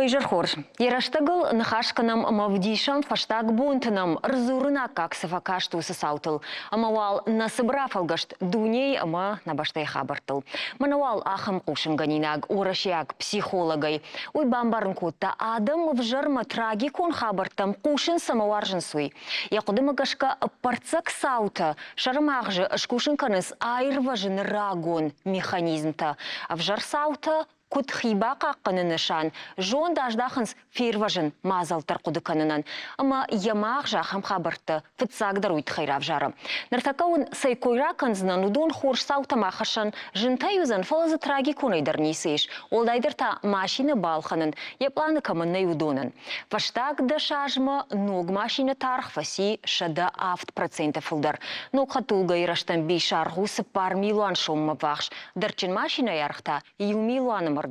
Тойжер хорж. Ераштагыл нахашканам мавдишам фаштаг бунтанам рзурна как сафакашту саутыл. Амавал насыбрафалгашт дуней ама набаштай хабартыл. Манавал ахам кушын ганинаг урашяг психологай. Уй бамбарын котта адам вжарма трагикон хабартам кушын самаваржын суй. Якудыма гашка парцак саута шармагжы ашкушын каныс айрважын рагон механизмта. А вжар саута кут хиба қаққаны нышан, жон даждахынс фирважын мазалтар құды канынан. Ама ямақ жақам қабыртты, фытсагдар уйт хайрав жары. Нартакауын сайкойра канзынан удон хорш саута мақашан, жынтай үзін фалазы трагиконайдар несейш. Олдайдырта машина балханын, епланы камыннай удонын. Фаштаг да шажма ног машина тарх фаси шада авт процента фылдар. Ног хатулга ираштан бей шарғусы пар милуан шомма вахш. Дарчин машина ярхта ю милуаным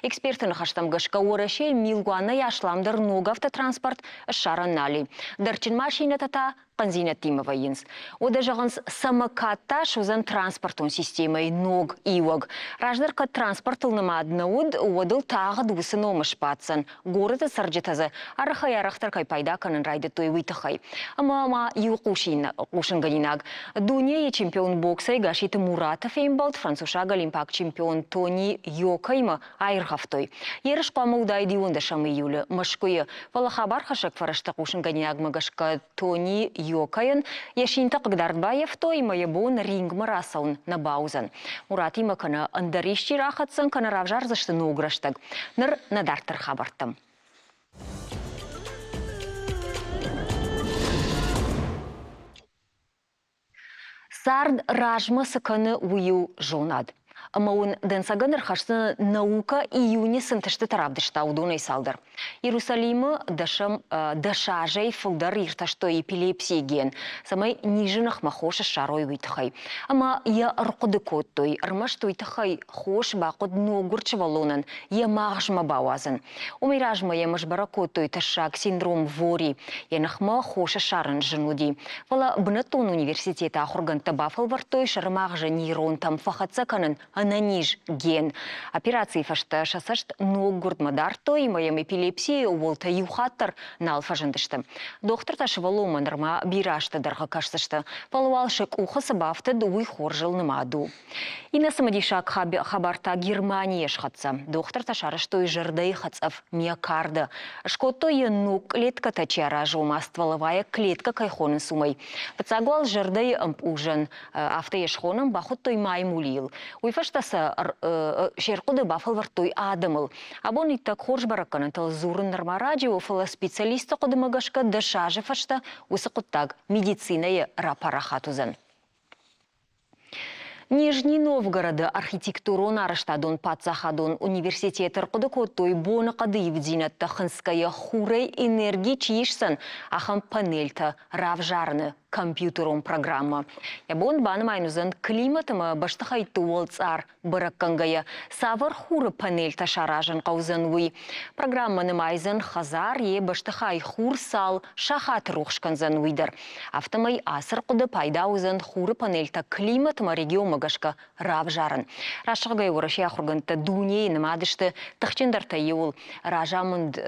Эксперты хаштам гашка орашей милгуана яшламдар ног автотранспорт шаранали. Дарчин машина тата Панзина Тимова Йинс. Ода жағынс самокатта шузан транспортун системой ног иуаг. Раждарка транспортылныма аднауд одыл тағы дусын омыш патсан. Горыды сарджетазы арахай арахтаркай пайда канын райды той витахай. Ама ю кушин ганинаг. Дуния чемпион боксай Гашиты Муратов ембалт францушаг олимпак чемпион Тони Йокайма айрхавтой. Ерыш памаудайды онда шамы июлі. Машкуя валахабар хашак фарашта кушин ганинаг магашка Тони Йокайын, яшинта Қыгдарбаев той майыбон ринг марасаун на баузан. Мурат имакана андарищи рахатсан кана равжар зашты нограштаг. Ныр надартыр хабартым. Сард ражма саканы ую жонад. Амаун денсаганыр хашты наука июне сынтышты тарабдышта удунай салдар. Иерусалимы дашажай фылдар ирташто эпилепсия ген. Самай нижинах махоша шарой витахай. Ама я арқуды коттой, армаштой тахай хош бақуд ногурчы валонан, я мағжма бауазын. Умиражма я машбара коттой ташак синдром вори, я нахма хоша шарын жынуди. Вала бнатон университета ахурганта бафал вартой шармағжа нейрон там фахацаканын ананиж ген. Операции фашта шасашт ногурд мадарто и моем эпилепсии уволта юхаттар на алфажындышты. Доктор ташывалома нырма бирашты дарға кашсышты. Палуалшык ухасы бафты дуй хоржыл нымаду. Ина самадишак хабарта Германия шхатса. Доктор ташарыштой жырдай хацав миокарды. Шкоттой нук клетка тачара жома стволовая клетка кайхонын сумай. Пацагуал жырдай ужын автоешхоным бахуттой маймулил. Уйфаштаса шеркуды бафал вартой адамыл. Абон иттак хорж баракканы тал зурын нырма радио фала специалиста кудымагашка дашажы фашта усықуттаг медицинае рапарахатузын. Нижний Новгороды архитектурон арыштадон пацахадон университетер кудыкоттой боны кадыев динатта хынская хурей энергии чиишсан ахам панельта равжарны компьютером программа. Ябон банмайнузан климатыма баштахай туолцар бараккангая савар хуры панельта шаражын каузанвуй. Программа нымайзан хазар е баштахай хур сал шахат рухшканзан уйдар. Автомай асыр куды пайда узан хуры панельта климатыма регион магашка равжарын. Рашагай урашия хурганта дуней нымадышты тахчендарта еул ражамынд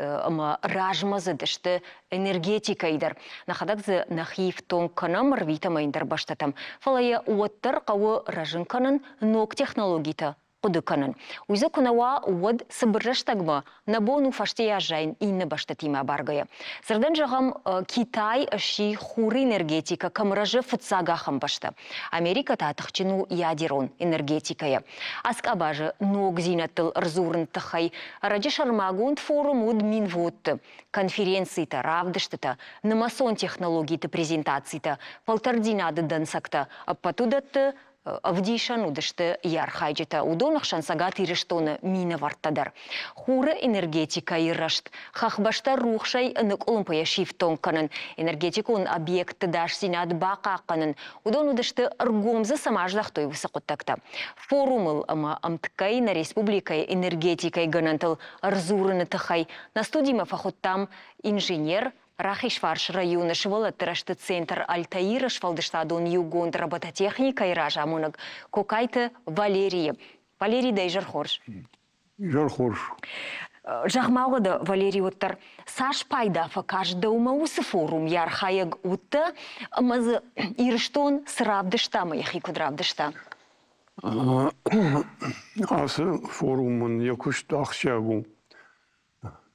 ражмазыдышты энергетикайдар. Нахадакзы нахив тон канам рвитамайндар баштатам. Фалая уаттар кавы ражынканын ног технологита кудыканын. Уйзы кунава уад сыбырраштагма набону фаштея жайн инны баштатима баргая. Сырдан жағам Китай ши хуры энергетика камыражы фытсагахам башта. Америка татықчыну ядерон энергетикая. Аскабажы ног зинаттыл рзурын тахай. Раджи шармагунд форум уд минводты. Конференции-то равдыштыта. Намасон технологии-то презентации-то. Полтардинады дансакта. Патудатты Авдишан удышты ярхайджета удонах шансагат ирештоны мина варттадар. Хуры энергетика ирашт. Хахбашта рухшай нык олымпая шифтон канын. Энергетикун объекты даш синад бака канын. Удон удышты аргомзы самаждахтой высокоттакта. Форумыл ама амткай на республикай энергетикай ганантыл арзурыны тахай. На студима фахоттам инженер Рахишварш районы швала тырашты центр Альтаира швалдыштадон югонд робототехника и ража моног кокайты Валерий. Валерий дай жархорш. Жархорш. Жахмалыды Валерий Оттар, Саш пайда факаш даумаусы форум ярхаяг утта, мазы ирштон сравдышта, маяхи кудравдышта. Асы форумын якушт ақшагу.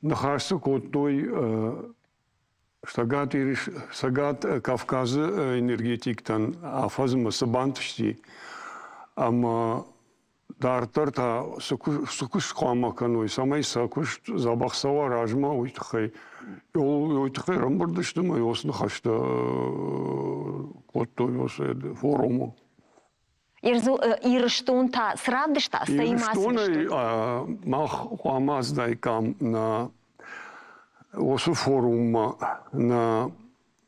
Нахарсы коттой сагат Кавказы энергетиктан афазымы сабантышти. Ама дартар та сукуш қамаканой самай сакуш забақсава ражма уйтхай. Уйтхай рамбардыштымы осны хашта коттой осы форумы. Ирштон та сравдышта, Ирштоны мах қамаздайкам на осы форумма на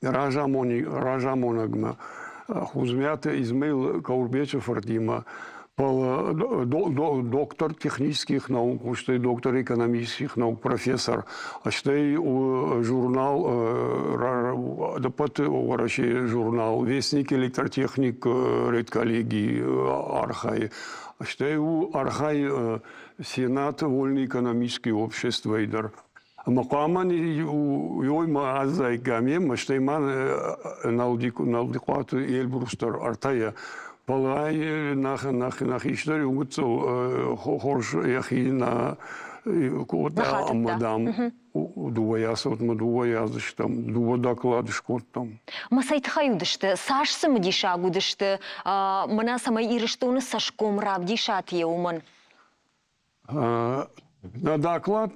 Ражамонагма хузмята Измаил Каурбечев Артима доктор технических наук, что доктор экономических наук, профессор, а что журнал, журнал Вестник электротехник редколлегии Архай, а что Архай Сенат Вольный экономический общество Идер. Макаман йойма азайгаме, маштайман налдикуат Эльбрустер Артая. Палай нах истории угцел хорш яхи на кота амадам дуваясот мадуваяз там дува доклад шкот там. Масайт хаюдышты, сашсы мдишагудышты, мана самай ирштоны сашком равдишат еуман. На доклад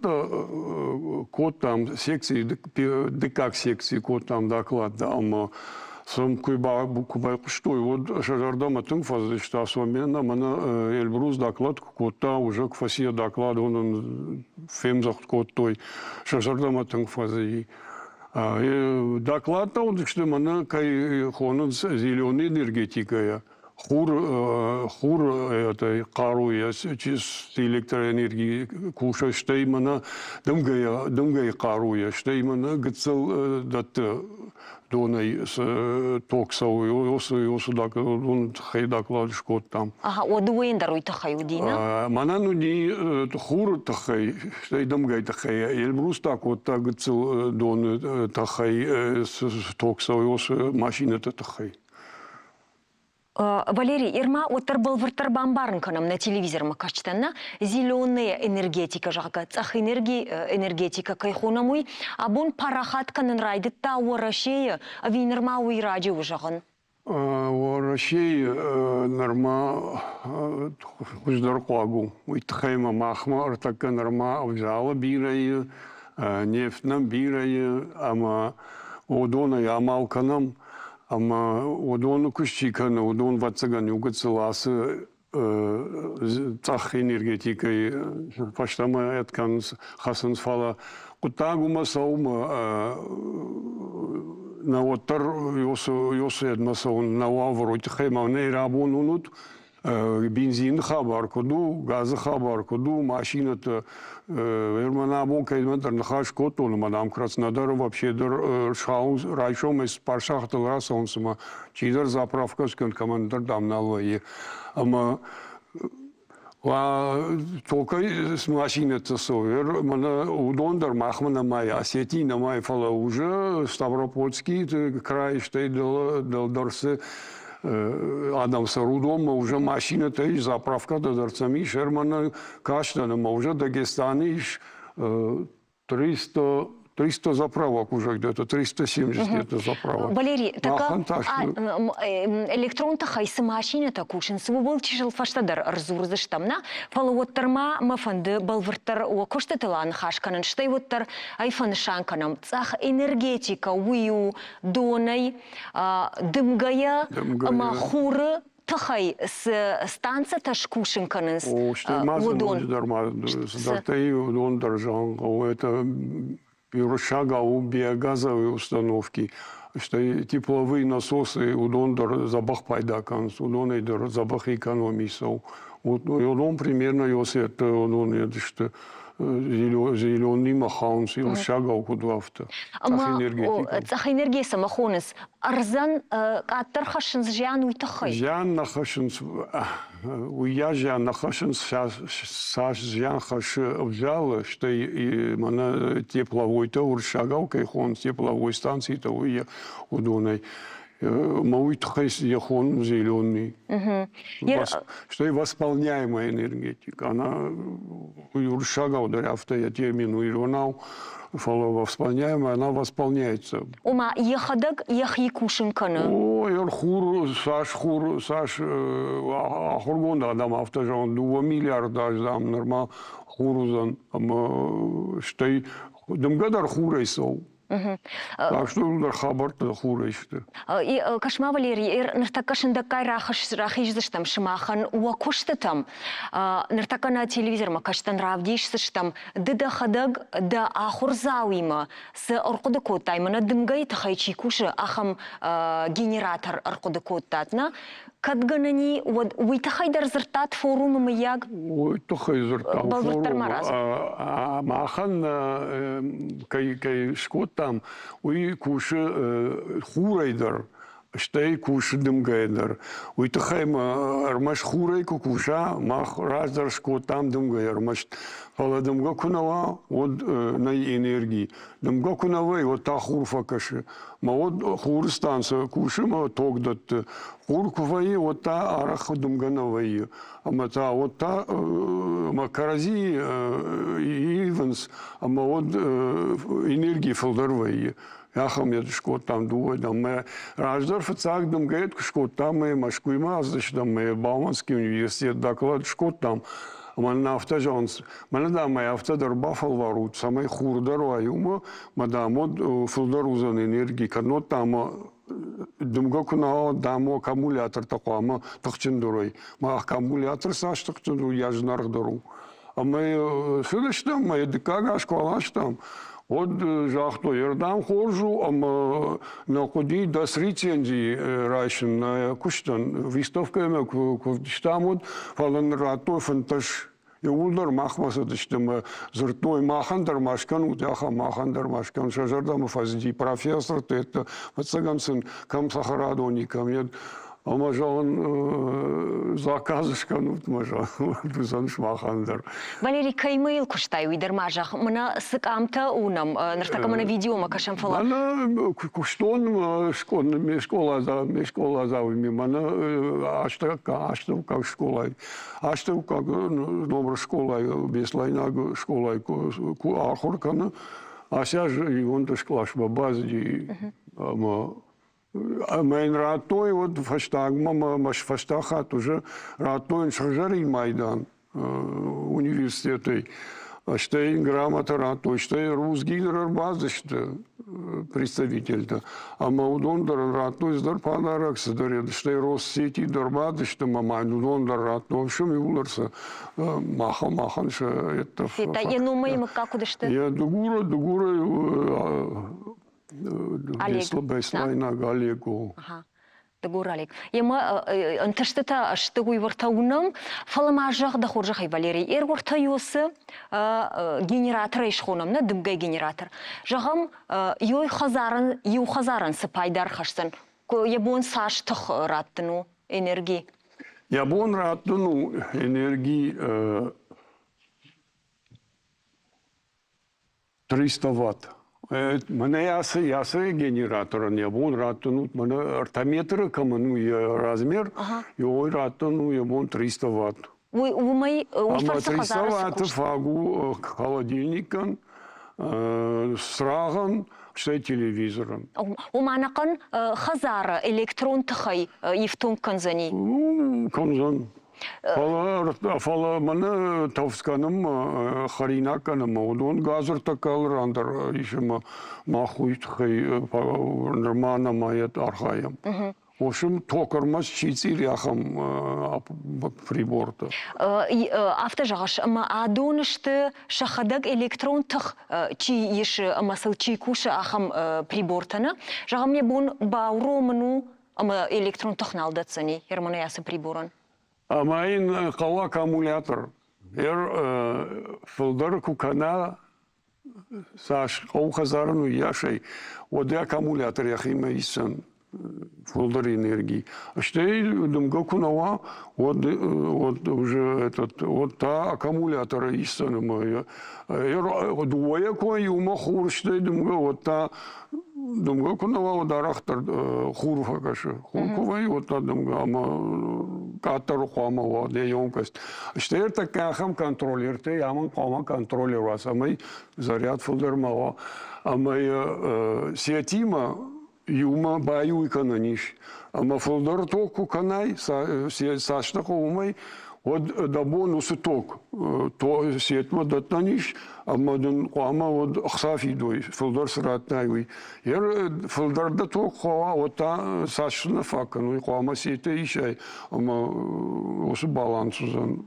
код там секции, декак секции код там доклад там. Сам куйба что и вот шажардама тем фазы что особенно мана Эльбрус доклад кота уже к фасе доклад он фемзах кот той шажардама тем фазы доклад он что мана кай хонун зеленая энергетика хур это каруя чистой электроэнергии куша что именно дымгая каруя что именно гцел дат донай с токсовый осу доклад шкот там. Ага, одуэн даруй тахаюдина. Манану не хур тахай, что и дымгай тахай. Эльбрус так вот так гцел дон тахай с токсовый осу машина тахай. Валерий, Ирма оттар был вертарбан барнканом на телевизор качтана зеленая энергетика жага цах энергетика кайхунамуй абун парахатканын райды та уарашея винермауи радио жаган. Уарашей норма хуздар куагу. Уйтхайма махма артака норма взяла бирая нефть нам бирая ама одона ямалканам. Ама одон кущикана, одон ватсаган югацеласы цах энергетикой, паштама эткан хасанс фала. Кутагума саума на оттар йосы эдмасаун на ваврот хайма не рабон унут бензин хабар коду, газ хабар коду, машина-то вермана бонка идментар нахаш котон, мадам Краснодар вообще дар шаус райшом из паршахтал раз он сама чидар заправка с командир там на лое, ама только с машиной-то совер, мана удондар махмана мая, Осетина май фала уже Ставропольский край что дал дарсы. Адам Сарудом уже машина-то и заправка до Дарцами, Шермана Каштана, уже Дагестане 300 заправок уже где-то, 370 где-то заправок. Валерий, так электрон-то хайсы машина-то кушин, свобол чижил фаштадар арзурзыштамна, фалуоттарма мафанды балвыртар уакоштатылан хашканын, штай воттар айфан шанканам, цах энергетика, ую, донай, дымгая, махуры, тахай с станция ташкушинканын с удон. О, что мазан дарма, сдартей удон даржан, это Юршага у биогазовой установки, что тепловые насосы удон забах пайдакан, удон забах экономисов. Вот удон примерно если это удон что зеленый махаунс, и шагал куда-то. Ама цах энергиясы махоныз арзан каттар жан уйтахай. Жан нахашинс, уя жан нахашинс, саш жан хаш взял, что и мана тепловой-то уршагал, кайхон тепловой станции-то уя удонай. Мауитхайс яхон зеленый. Что и восполняемая энергетика. Она уршагал, да, я термину илонал, восполняемая, она восполняется. Ума ехадак ехикушинкана. О, хур, саш, ахургонда адам автожан 2 миллиарда адам нормал хурузан, что и дымгадар хурайсов. Так что удар хабар-то хурайшты. И кашма Валерий, нартакашында кай рахишдыштам шимахан уакуштатам. Нартакана телевизор макаштан равдишсыштам. Дыда хадаг да ахурзауима с оркудыкоттаймана дымгай тахайчи куши ахам генератор оркудыкоттатна. Кадганани уйтахайдар зыртат форумы яг. Уйтахай зыртат форум. Махан кай шкот там уй куши хурайдар. Штей куши дымгайдар. Уйтахайма армаш хурайку куша мах раздар шкот там дымгай армаш. Фала дымга кунава от на энергии. Дымга кунава вот та хурфа каши. Ма вот хурстанца куши ма тогдат. Хуркуваи вот та арах дымганавai. Ама та вот та макарази ивенс. Ама вот энергии фалдарвai. Яхам я шкот там дуой, там мы раздар фацак дам говорит шкот там мы машкуйма, значит там мы Бауманский университет доклад шкот там, man автожанс, man да мы автодар бафал ворут, самый хурдар ваюма, мадам от фулдарузан энергии, канот там думга куна дамо аккумулятор такой, тахчендурой, ма аккумулятор саш тахченду я ж нардару, а мы сюда что мы декага школа что вот жахто ердам хоржу, ама на ходи дас рецензии райшен на куштан вистовка ме куштамут фалан рато фанташ юлдар махмаса дыштам зуртой махандар машкан утяха махандар машкан шажардам фазди профессор это пацагансын кам сахарадони камед ама жан заказышкан утмажа дузан шмахандар. Валерий Каймейл куштай уйдар мажах мына сыкамта унам нартака мына видео макашам фала. Мана куштон школа за мана ашта как школа как добра школа без лайна школа ахуркана а сейчас и он то шклаш базди ама mein Ratoi вот фаштаг мама маш фаштахат уже Ратoi шажари майдан университеты штейн грамота Ратoi штей русгидер базышты представитель-то а маудондар Ратoi сдар подарок сдар штей Россети дорбадышты мама удондар Ратoi шум юларса махан ша это это я ну мы как удышты я дугура Беслайна Галегу. Ага. Дагуралик. Яма анташтата аштагуй вартаунам фаламажах да хоржахай Валерий. Вартаюсы генератор ишхонам на дымгай генератор. Жагам йой хазаран сапайдар хашсан. Ябон саштах раттыну энергии. Ябон раттыну энергии 300 ватт. Мене ясы генератор не был ратунут мене артометр каману размер и ой ратуну я был 300 ватт. Вы мои ама 300 ватт фагу холодильником сраган что телевизором. Уманакан хазара электрон тхай ифтун канзани. Канзан. Фала мана тавсканым харинаканым удон газыр такал рандар ишема махуйт хай нормально маят архаям. В общем, токармас чицили ахам приборта. Автожаш адонышты шахадак электрон тх чи еш масыл чи куша ахам прибортана. Жагамне бон бауромну ама электрон тхналдацани ермана ясы приборан. А майн кала аккумулятор. Филдер кукана саш оухазарну яшей. Вот аккумулятор яхима исан. Филдер энергии. А что думаю, кунава, вот уже вот та аккумулятора исан моя. Двое кое ума хурште, думаю, вот та думаю, кунава ударахтар хурфа каша. Хурковый вот та думаю, ама катар хуама вот емкость. Что это кахам контроллер, ты яман хуама контроллер вас, а мы заряд филдер мало, а мы сетима юма баю икананиш. Ама филдер току канай сашта умай вот дабо нусы ток. То сетма датаниш, ама дун куама вот ахсафи дой филдер сратнай уй. Филдер да ток хуа вот та сашна факан уй куама сете ишай. Ама осы балансузан.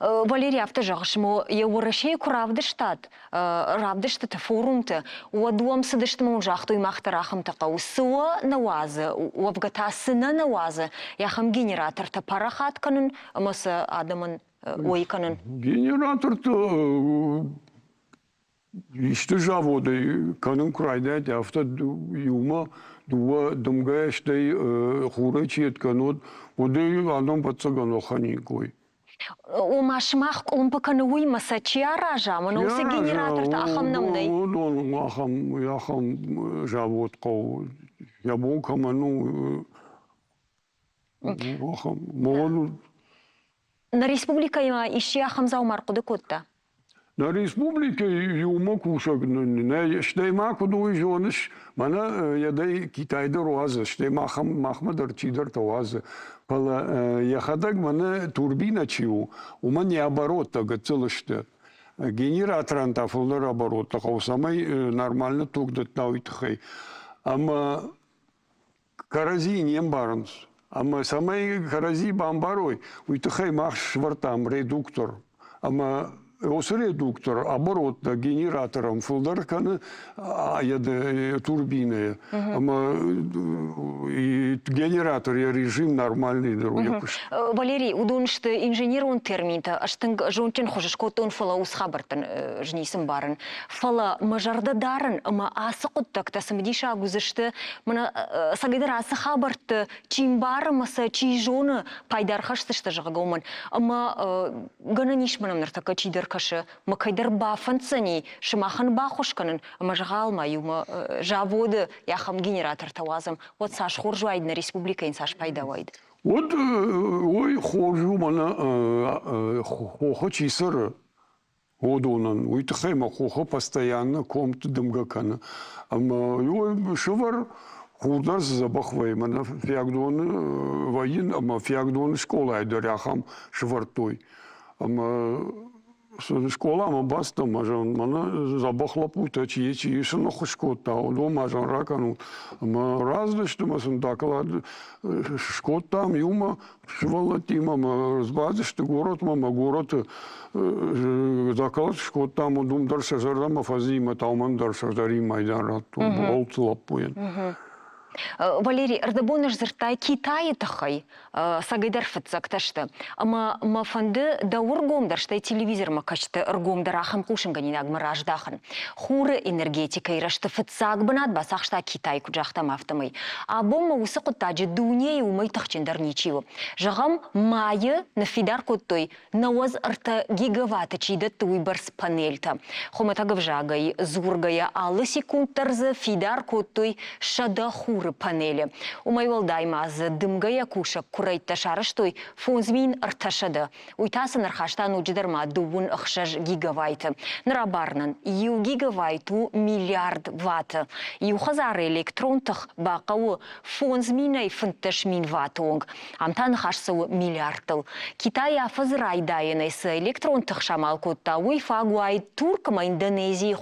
Валерий автожагшмо Еврошей куравдыштат, равдыштат форумты, уадуам сыдыштму жахту и махтарахам такау суа навазы, уавгатасына навазы, яхам генератор-то парахат канун, маса адаман ой канун. Генератор-то işte заводы канун крайдать авто юма дуа думга işte хурачит канут воды адам пацагано ханикой. У машмах умпаканы уймаса чиаража, мына осы генератор-то ахам намдай. Ахам завод кау. Ябонка ману ахам. Молоду. На республика ищи ахам заумаркуды котта. На республике юма кушак, не штеймак удуй жониш, мана ядай Китайда руаза, штеймахам махмадар чидар таваза. Пала яхадаг мана турбина чиу, у меня оборот так целыште. Генератор антафулдар оборот, так у самой нормально тук датнауитхай. Ама карази нем барнс, ама самой карази бамбарой, уитхай мах швартам редуктор, ама редуктор, оборот генератором фулдарканы, турбины. И генератор режим нормальный. Валерий, удоншты инженер он терминта, аштың жончен хожышкот он фала усхабартын жнисым барын. Фала мажарда дарын, ама асы құттакта самдиша гузышты, мына сагайдар асы хабарты, чим бары маса чи жоны пайдархаштышты жағагомын. Ама гана нишманам нартака чидар кашы, макайдар бафанцани, шымахан бахушканын, мажгалма юма заводы яхам генератор тавазам. Вот саш хоржуайды на республика саш пайдавайды. Вот ой хоржу мана хоха чисыр. Одонан уйтхайма хоха постоянно комт дымгакана. Ама ой шывар хурдар забахвай мана фиагдон воин, ама фиагдон школа айдар яхам шывартой. Ама школа ама баста мажан мана забахла пута чиечи шно хошкота одо мажан ракану ама различты масын таклад шкотам юма швалатима разбазышты город мама город заклад шкотам думдар шажарама фазима тауман дар шажари майдан олтлапуен. Валерий, ардабоныш зыртай Китай тахай, сагайдар фатсакташты. Ама мафанды даур гомдарштай телевизор макашты ргомдар ахам кушынганин агмараждахан. Хуры энергетика ирашты фатсак банат басахшта Китай куджахта мафтамай. А бомма усы кутаджи дуней умай тахчиндар ничего. Жагам майы на фидар куттой науаз арта гигавата чида туйбарс панельта. Хоматагав жагай, зургая алы секундтарзы фидар куттой шада хуры панели. Умайвалдаймаз дымгая куша курайта шарыштой фонзмин арташады. Уйтасын архаштан уджидарма дубун ахшаж гигавайты. Нарабарнан ю гигавайту миллиард ватты. Ю хазары электронтах бақауы фонзминай фынтышмин ватуонг. Амтан хашсауы миллиардтыл. Китай афазыр айдайынайсы электронтах шамал котта уйфагуай туркама Индонезии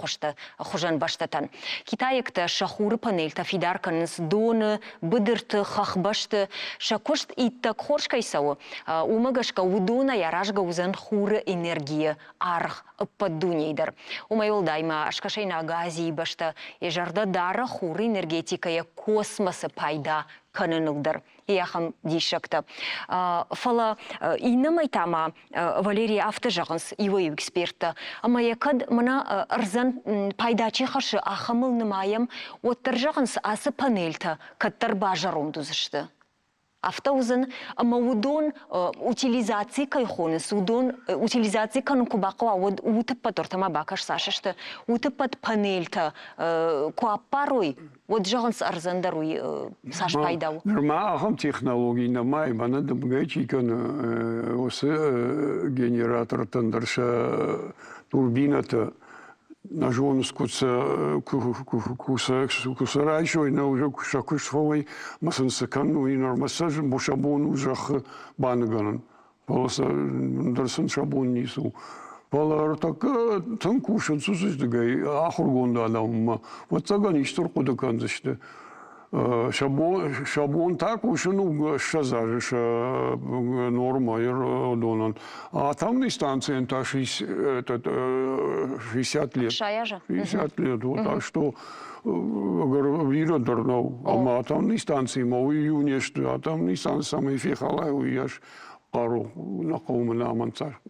хужан баштатан. Китайыкта шахуры панельта фидарканыз доны, быдырты, хахбашты, шакошт иттак хоршкайсау, умагашка удона яражга узан хуры энергия, арх поддунейдар. Умайолдайма ашкашайна гази башта, ежарда дара хуры энергетикая космосы пайда канынылдыр. Яхам дишекті. Фала инамай тама Валерий Автожағынс ивы эксперті. Ама якад мына ырзан пайдачы хашы ахамыл нымайым оттыр жағынс асы панельті каттар бажаром дузышты. Автоузын ама удон утилизации кайхоныс, удон утилизации кану кубақва уд утып патортама бакаш сашышты, утып пат панельті куаппаруй, вот жағынс арзандаруй саш пайдау. Норма ахам технологии намай, бана дымгайчи каны осы генератор тандырша турбината на жонус кусарайшой, на уже кушакушфовой масансакану и нормасаж бушабон ужах банганан. Полоса дарсан шабон нису. Полар так там кушан сусыздыгай ахургонда адамма. Вот цаган иштор кудаканзышты. Шаблон так уж ну шазажиш норма донан. А там на станции это 60 лет. 60 лет. Вот так что виродорнов. А там на станции мол июня что, а там на станции самый фехала уяж пару на комна мансар.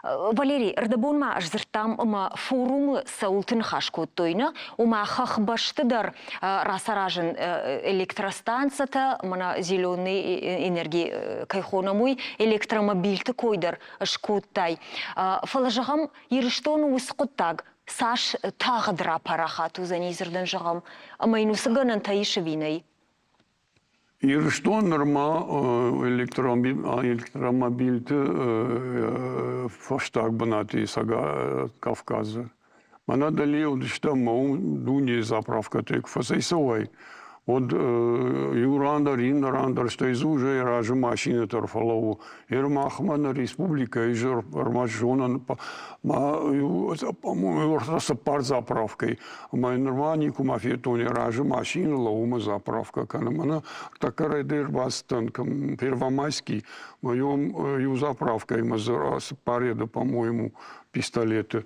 Валерий, ырдабонма ажзыртам ма форумы саултын хашку тойна, ума хахбаштыдар расаражын электростанцията, мана зеленый энергии кайхонамуй электромобильты койдар шкуттай. Фалажағам еріштону усқыттаг, саш тағыдыра парахату занизырдан жағам, амайнусы ганан таишы винай. И что норма электромобиль фаштаг банати сага Кавказа. Мана дали что маум дуни заправка тек фасайсовай. Вот юрандар, инрандар, что из уже ражи машины торфалову. Ирмахмана республика, и жер армажона, по-моему, пар заправкой. Май нормальнику мафиетоне ражи машины лаума заправка. Канамана такая дербастан, первомайский, моем ю заправкой мазарас пареда, по-моему, пистолеты.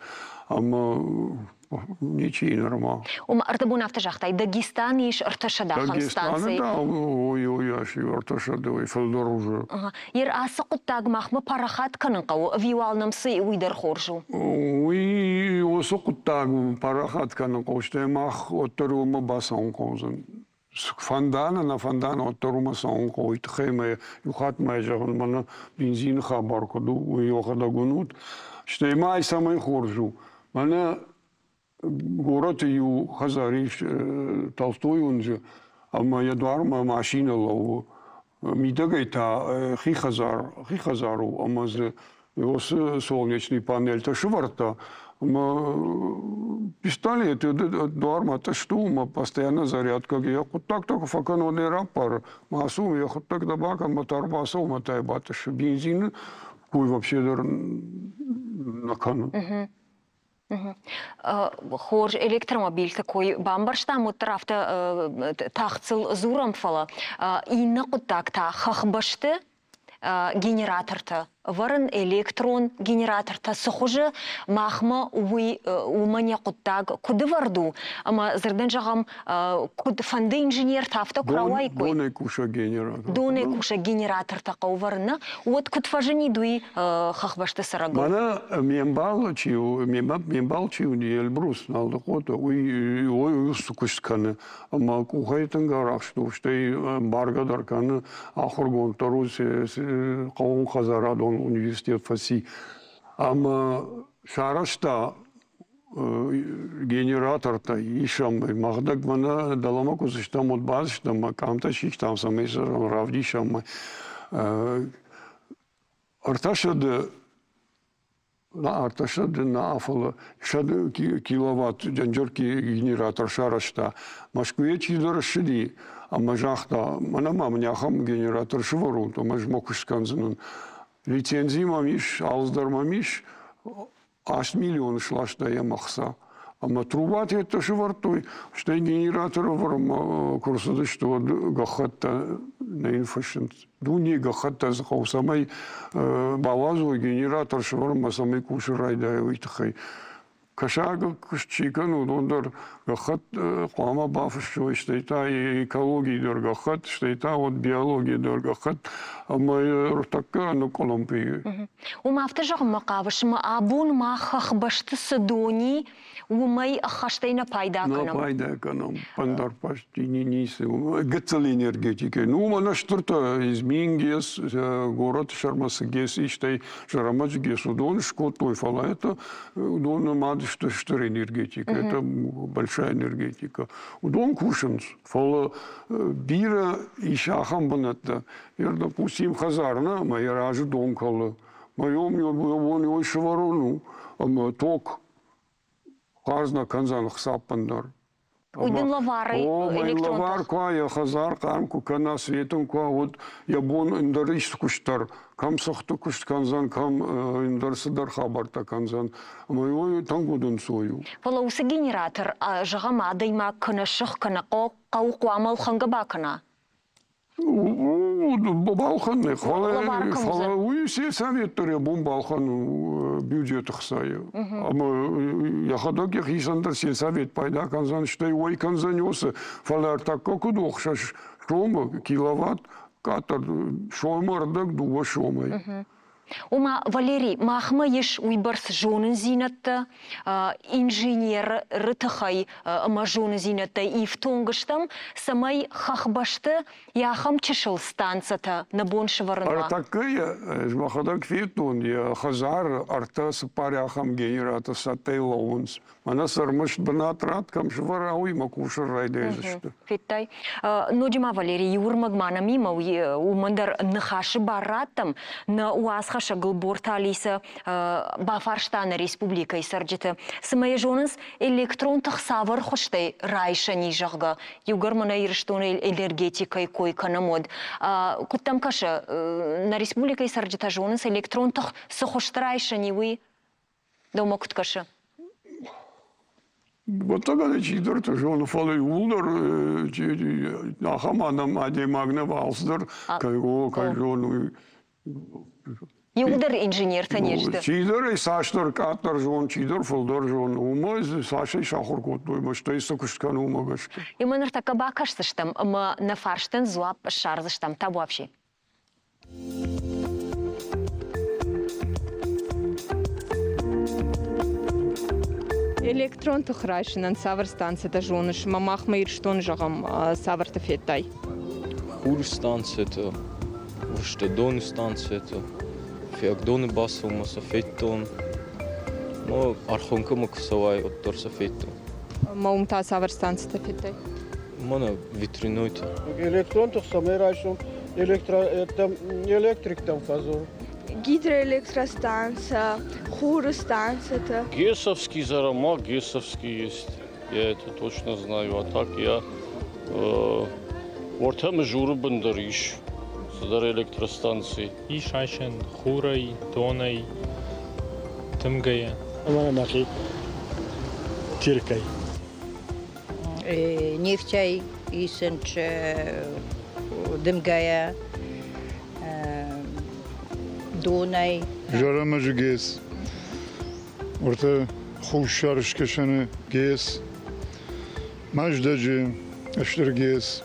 Ничего нормально. Ардабун автожахтай Дагестан иш арташадахан станции. Да, ой, аш арташадой фалдор уже. Ер асы куттаг махмы парахат канынқау вивалнамсы уйдар хоржу. Уй, осы куттаг парахат канынқау штай мах оттарума басан қозын. Фандана на фандана оттарума сан қой тхеме юхат майжагын мана бензин хабар коду уй охада гунут. Штай май самый хоржу. Мана город ю Хазариш Толстой он же, а моя дварма машина лову. Мидагайта хихазару, а маз его солнечный панель то шварта. Пистолет дварма то что, ма постоянно зарядка. Я вот так только факанный раппар. Масум я вот так добака мотор басов мотай баташ бензин, кой вообще на кану. Хорж электромобиль такой бамбарштам утрафта тахцил зурам фала и на кутак та хахбашты генераторта варен электрон генераторта сохоже махма уй умания кутак куды варду ама зерден жагам куд фанды инженер тафта куравай кой доне куша генератор доне куша генератор та кауварна вот куд фажени дуй хахбашты сарагал мана мембалчиу не Эльбрус налды кота ой сукушканы ама кухайтын гарах что баргадар каны ахургон торус каун хазарадон университет фаси. Ама шарашта генератор-то ишам магдак мана даламаку зиштам от базиштам камта шиштам самесарам равдишам арташады на афала шады киловатт жанжорки генератор шарашта Москве чидорашиди ама жахта мана мамняхам генератор швару то маж мокушканзын лицензия мамиш алздар мамиш 8 миллион шлашта я махса ама трубат это швартой что генератор варм курсады что гахатта на инфашент дуни гахатта захау самай балазу генератор шварма самай кушрайда уйтхай Кашага кушчикан удондор гахат қоама бафышчу иштейта экология дор гахат иштейта вот биология дор гахат ама ртакка ну коломпи. وما افتجر مقابش ما أبون ما خخ بشت سدوني وما يخشتينا بايدا На كنم. пайда эконом пандар почти не нисы. Гацал энергетика. Ну мана что-то изменгес город Шармасгес иштай Шарамачгес удон шкотой фала это удон мад что энергетика. Это большая энергетика. Удон кушанс фала бира и шахам баната. Я допустим хазарна моя ражу дом кала. Моем я вон шварону ток Хазна канзан хсапандар. Уйден лавары электрон. Лавар ква я хазар камку кана светом ква вот я бон индариш куштар кам сахту кушт канзан кам индарсадар хабарта канзан. Мой тангудун сою. فلو سجنراتر جغما دايما كنا شخ كنا قو عمل خنجباكنا. Балхан, Лавар камзан. хвала, уй все советторы бом балхан бюджет хсаю. Ама я ходок я хисандар сел совет пайда канзан что и ой канзанёса фалар так как удохшаш шома киловатт катар шомардак дуба шомай. وما فاليري ما خميش ويبرس جون زينة إنجينير رتخي ما جون زينة يفتونغشتم سماي خخبشت يا خم تشل ستانسة نبون شورنا. Такая, я ходок фитун, я хазар артас паряхам генерата сателлаунс. Она сармаш банатрат кам шварауи макушар райдезешта. فيتاي نوجما فاليري يورمغ مانا ميما ومندر نخاش باراتم نواسخ شغل بورتاليسا بافارشتان республика и сарджета самая жонас электрон тахсавар хоштай райша нижага югармана ирштон энергетика и кой канамод кутам каша на республика и сарджета жонас электрон тах сохоштрайша ниви дома куткаша. Вот тогда чидор тоже он фалы улдер нахаманам аде магна валсдер как он Югдер инженер танеште. чидор и саштор катар жон чидор фолдор жон умаз сашей шахур котой баштай сокушкан умагаш. И манер така бакашсыштам ма на фарштен зуап шарзыштам та вообще. Электрон тухрайшинан савар станцията жоныш мамах мейр штон жагам савар тафеттай. Хур станцията, въобще дон станцията, фяк дон басъл ма сафеттон, но архонка ма кусалай от тор сафеттон. Маумта савар станцията феттай. Мана витринойте. Электрон тухсамерайшум электрик там фазор. Гидроэлектростанция, хурстанция. Гесовский Зарама, Гесовский есть. Я это точно знаю. А так я Ортам Журу Бандариш, Садар электростанции. Иш айшен хурай, тонай, тымгая. Аманахи Тиркай. Нефтяй, Исенч, Дымгая, Дунай. Жарамаж гес. Орта хушарш кешане гес. Маждаджи аштер гес.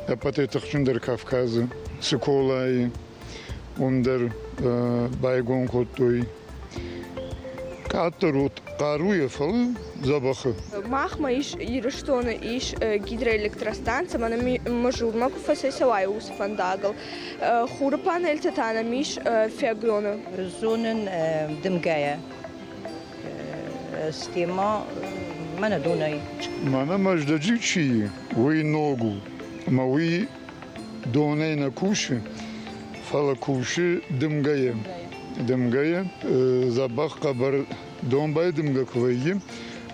Апате тахчундер Кавказы. Соколай. Ундер байгон коттой. Каторут Каруефал забахы. Махма иш ирштона иш гидроэлектростанция, мана мажур маку фасесавай ус фандагал. Хура панель татана миш фиагрона. Зонен Дымгая. Стема Мана Дунай. Мана маждаджи чи. Уи ногу. Ма уи донай на куши. Фала куши Дымгая. Дымгая забах кабар Донбай Дымга квайи.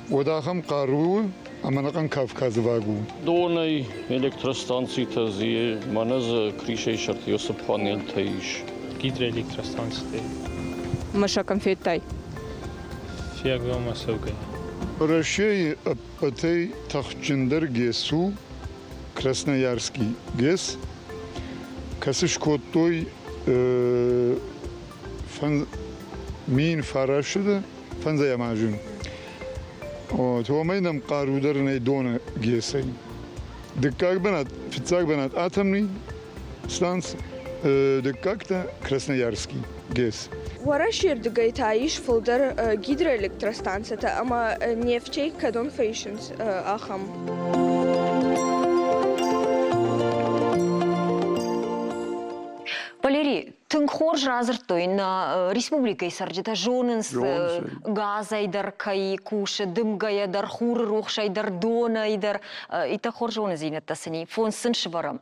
Одахам Кару Аманакан Кавказ вагу. Донай электростанции тази, маназ кришей шарт Йосип панель таиш. Гидроэлектростанция. Маша конфеттай. Фяк дома савгая. Россия апатей тахчиндер гесу Красноярский гес. Касыш коттой фан мин фарашыда фанзая мажун. تومينم قارودرني دون جيسي دكاك بنات فتاك بنات اتمني ستانس دكاكتا كراسноярский гес. ورشير دقيتايش فولدر гидроэлектростанцията, ама нефтей кадон фейшнс ахам. Валерий, тың хор жазыртой на республикой сарджета жонынс газайдар кай кушы дымгаядар хур рухшайдар донайдар ита хор жоны зейнеттасыни фонсын шыбарам.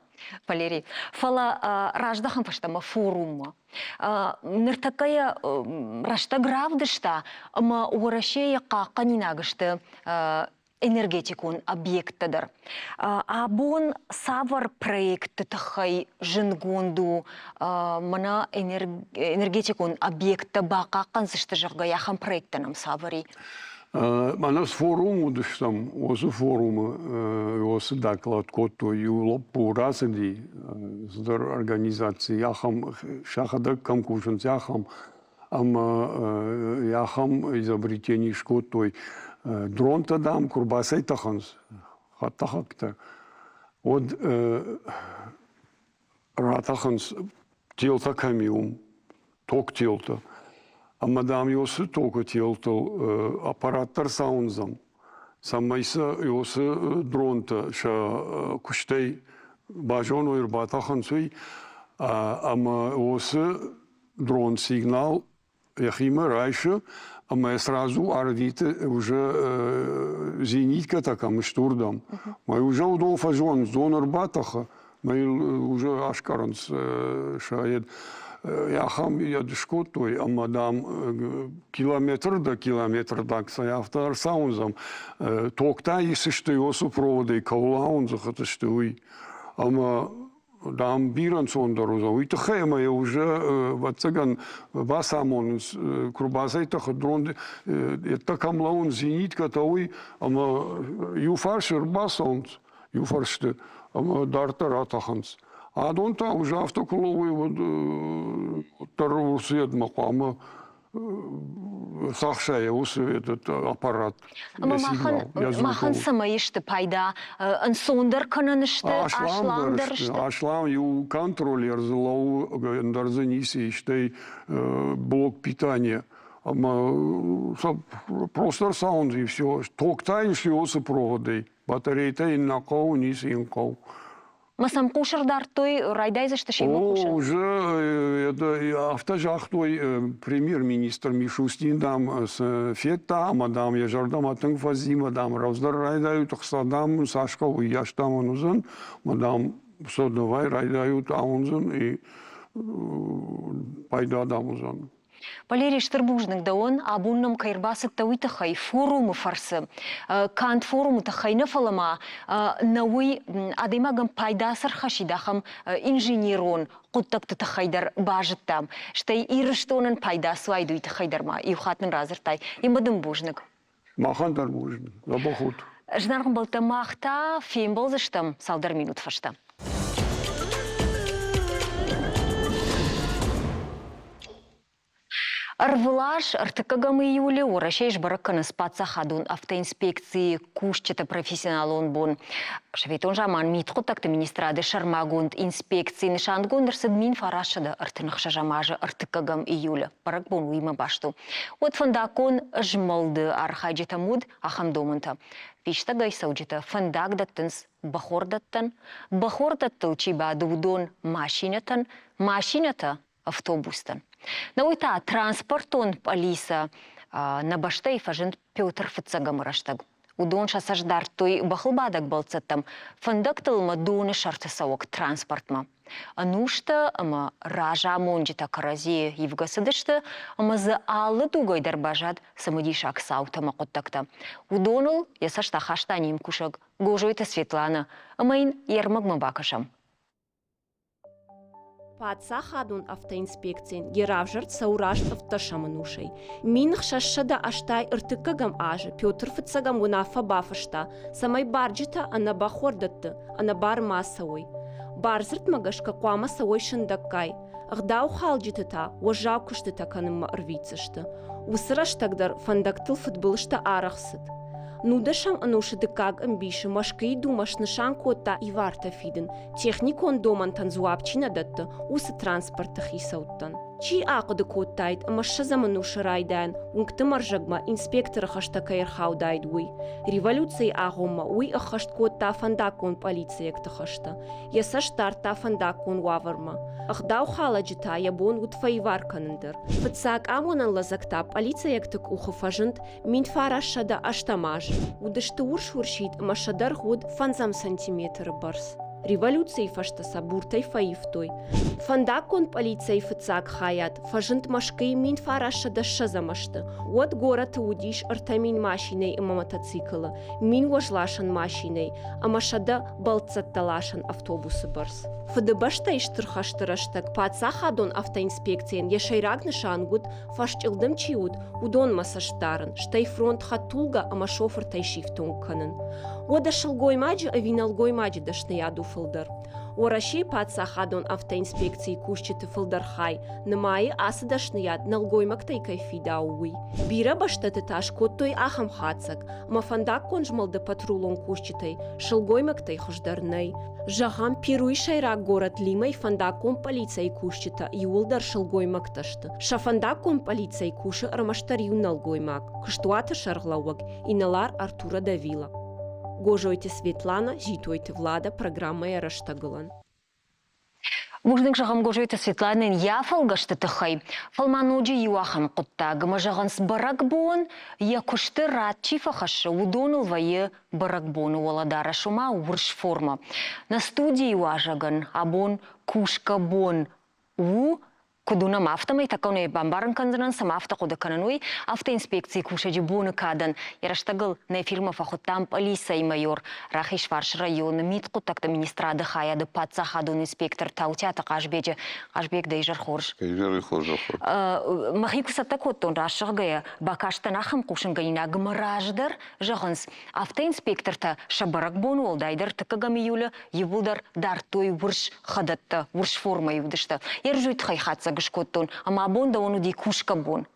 Валерий, фала раждахам паштама форумма. Ныртакая рашта гравдышта, ама уарашея қақанинагышты энергетикун объекттадыр. Абон савар проекты тахай жынгонду мана энергетикун объектта бақа қансышты жағға яхан проекттанам савари. Манас форуму дыштам, осы форумы, осы доклад котто юлоп пурасыди, здар организации яхам, шахадак камкушанс яхам, ама яхам изобретений шкоттой, дрон-то дам, курбасай таханс, хаттахакта. Вот ратаханс телта камиум, ток телта. А мадам йосы тока телтал аппараттар саунзам. Самайса йосы дронта ша куштей бажон ойрбатахан суй. Ама йосы дрон сигнал яхима райша. Ама я сразу ардите уже зенитка такая штурдам. Мы уже удол фажон, зон арбатаха. Мы уже ашкаранс шаед. Яхам ядышкотой, а мадам километр до километр так саяфтар саунзам. Токта если что его супроводы каулаунзах это что и. Ама дам биран сондаруза. И тахема я уже вот цаган басамон крубазай таходрон это камлаун зенитка тауи. Ама юфаршер басаунз юфарште. Ама дарта ратаханс. А донта уже автоколовый вот второго свет мақамы сақшая осы этот аппарат. Махан самайышты пайда, ансондар кананышты, ашламдарышты. Ашлам ю контроллер злоу дарзаниси штей блок питания. Просто саунд и все. Ток тайнши осы проводы. Батарейта иннақау, ниси инқау. Масам кушардар той райдайзышты шейма кушар? Уже автожахтой премьер-министр Мишустин дам с фетта, мадам яжардам атынг фази, мадам равздар райдают, ахсадам сашкау яштам анузан, мадам содновай райдают аунзан и пайда дамузан. Валерий Штырбужник да он абунном кайрбасык та уйтахай форумы фарсы. Кант форумы тахай нафалама науи адаймагам пайдасыр хашидахам инженерон құттақты тахайдар бажыттам. Штай ирыштонын пайдасы айду итахайдарма. Иухатын разыртай. Имадым бужник. Махандар бужник. Забахут. Жнарғым болта махта фейм болзыштам салдар минут фашта. Арвылаш артыкагам июле урашеш бараканы спаца хадун автоинспекции кушчета профессионалон бон. Шветон жаман митхутакты министрады шармагунд инспекции нишандгундер садмин фарашада артынықша жамажы артыкагам июле. Барак бон уйма башту. От фандакон жмалды архайджета муд ахамдомунта. Пишта гайсауджета фандак даттынс бахор даттыл чиба дудон машинатан, машината автобустан. Науита транспортон полиса на баштай фажент Петр Фыцагам раштаг. Удон шасаждар той бахылбадак балцаттам фандактылма доны шартысаук транспортма. Анушта ама ража монжита карази евгасыдышты ама за алы дугайдар бажад самыдишак саутама коттакта. Удоныл ясашта хаштаним кушак гожойта Светлана амайн ермагма бакашам. Паца хадун автоинспекциен геравжарт саураш автошаманушей. Минх шашада аштай ыртыкагам ажы Петр Фыцагам гунафа бафашта. Самай барджита ана бахордатты, ана бар масауй. Барзырт магашка куама сауй шындаккай. Агдау халджитыта, уажау куштыта каныма рвицышты. Усыраштагдар фандактыл футболышта арахсыт. Нудашам ануша декаг амбиша машкай думаш нышан кота и варта фиден. Техникон доман танзуапчина датта уса транспорта хисауттан. Чи ақыды коттайд, амаша замануша райдан, ункты маржагма инспектора хаштакайр хаудайд уй. Революции ағомма уй ахашт котта фандакон полиция ктахашта. Яса штарта фандакон ваварма. Ахдау хала джита ябон утфаивар канандер. Фатсак амонан лазакта полиция ктак ухафажент мин фарашада аштамаж. Удашты уршуршит амашадар худ фанзам сантиметр барс. Революции фашта сабуртай фаифтой. Фандакон полиция фацак хаят, фажент машкой мин фараша да шазамашта. Вот город удиш артамин машиной и мотоцикла, мин важлашан машиной, а машада балцатталашан автобусы барс. Фадабашта иштырхаштыраштак паца хадон автоинспекциен яшайраг нышангут фашчылдым чиуд удон масаштаран, штай фронт хатулга ама шофер тайшифтун канын. Ода шылгой маджи авиналгой маджи дашнаяду фылдар. Ораши паца хадон автоинспекции кушчиты фылдархай, намайы асы дашнаят налгой мактай кайфида уй. Бира баштаты таш коттой ахам хацак, мафандак конжмалда патрулон кушчитай, шылгой мактай хождарнай. Жагам пируй шайрак город Лимай фандакон полиция кушчита юлдар шылгой макташты. Шафандакон полиция куши армаштарью налгой мак, кыштуаты шарглауак, и налар Артура Давила. Гожойте Светлана, житойте Влада, программа Яраштагылан. Вуждың жағым гожойты Светланын яфалгашты тұхай. Фалмануджи юахам құтта гымажағанс барак буын, я күшті ратчи фахашы удоныл вайы барак буыны оладара шума урш форма. На студии уажаган абон кушка бон у кудунам автомай такауны бамбарын канзанан сам авто куды канануй автоинспекции кушаджи буны кадан. Яраштагыл на фирма фахуттам полиция майор Рахиш Варш районы мит кутакта министрады хаяды патса хадун инспектор таутята кажбеджи кажбек дейжар хорш. Махику саттакоттон рашығгая бакаштан ахым кушынгайна гымараждар жағынс автоинспекторта шабарак бону олдайдар тыкагам июля евулдар дартой вурш хадатта вурш форма юдышта. Ержуйт хайхатса гышкоттон, ама абонда ону ди кушка бон.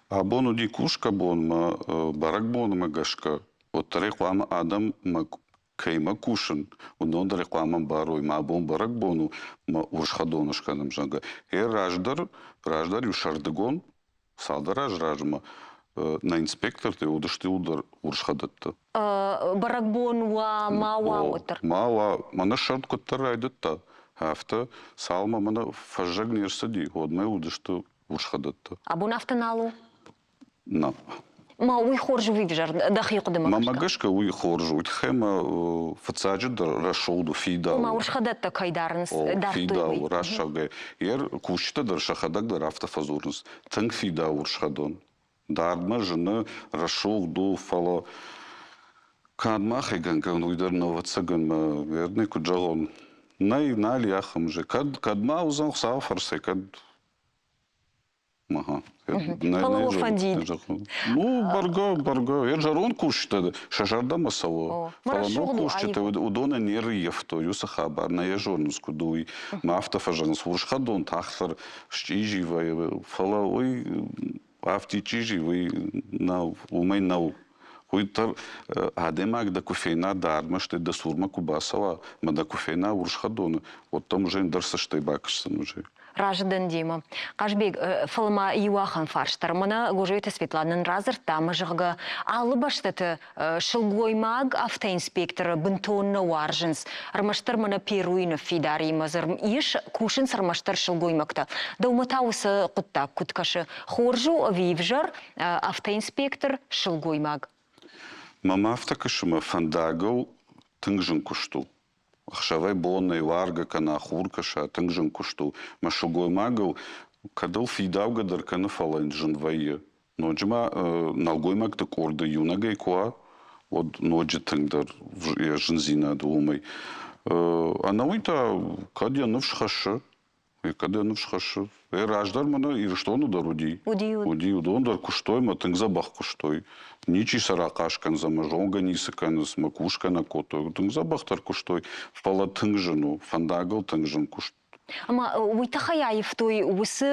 Абону ди кушка бон, ма барак бон ма гашка. Вот реклама адам ма кейма кушен. Удон да реклама барой, ма абон барак бону, ма уршхадонышка нам жанга. Раждар юшардыгон, салдар ражражма. На инспектор ты удашты удар уршхадатта. Барак бон ва мауа отыр. Мауа, мана шарт коттар айдатта. Авто салма мана фажаг нерсади, одмай удашты уршхадатта. Абон автоналу? На. Ма уй хоржу вивжар, дахи кудыма. Мама гашка уй хоржу, хема фацаджи да рашолду фидау. Ма уршхадатта кайдарнс дартуй. Фидау, рашагай. Ер кушта да шахадак да автофазурнс. Танк фидау уршхадон. Дарма жена рашолду фала. Кадма хайган уйдар новацаган верный куджалон. Нали яхам же. Кадма узан сафарсе, кад... Ага. Фалаво фандид. Ну, барга. Я жарон кушта, шажарда масаво. Фалано кушта, удона нерьефто, юса хабар, на ежорнску дуй. Мафта фажанс, уршхадон, тахтар, штиживай, фала, ой, автичиживай, на умей нау. Хуйтар адемак да кофейна дарма, ще да сурма кубасава, ма да кофейна уршхадона. Вот там уже дарса ще бакшсан уже. Раждан Дима. Кажбек фалма юахан фарштар. Мана гожойты Светланын разыр тамы жығға алы баштаты шылгоймаг автоинспектора бінтонны уаржынс. Армаштар мана перуйны фидари мазыр иш кушын сармаштар шылгоймакта. Да уматаусы құттак күткашы. Хоржу вивжар автоинспектор шылгоймаг. Мама автокашыма фандагыл тыңжын кушту. Ахшавай бонна и ларга кана хуркаша тыңжын кушту. Машугой магыл кадал фидауга даркана фалайн жынвайы. Ноджима налгой маг так орда юнагай куа. Вот ноджи тыңдар жынзина думай. Анауита кадя нывшхашы. Кадя нывшхашы. Раждар мана ирштону даруди. Уди удондар куштой ма тыңза бах куштой. Ничи саракашкан за мажонга нисыканыс макушка на кото. Тыңза бахтар куштой. Фала тыңжыну. Фандагыл тыңжын кушт. Ама уйтахаяев той усы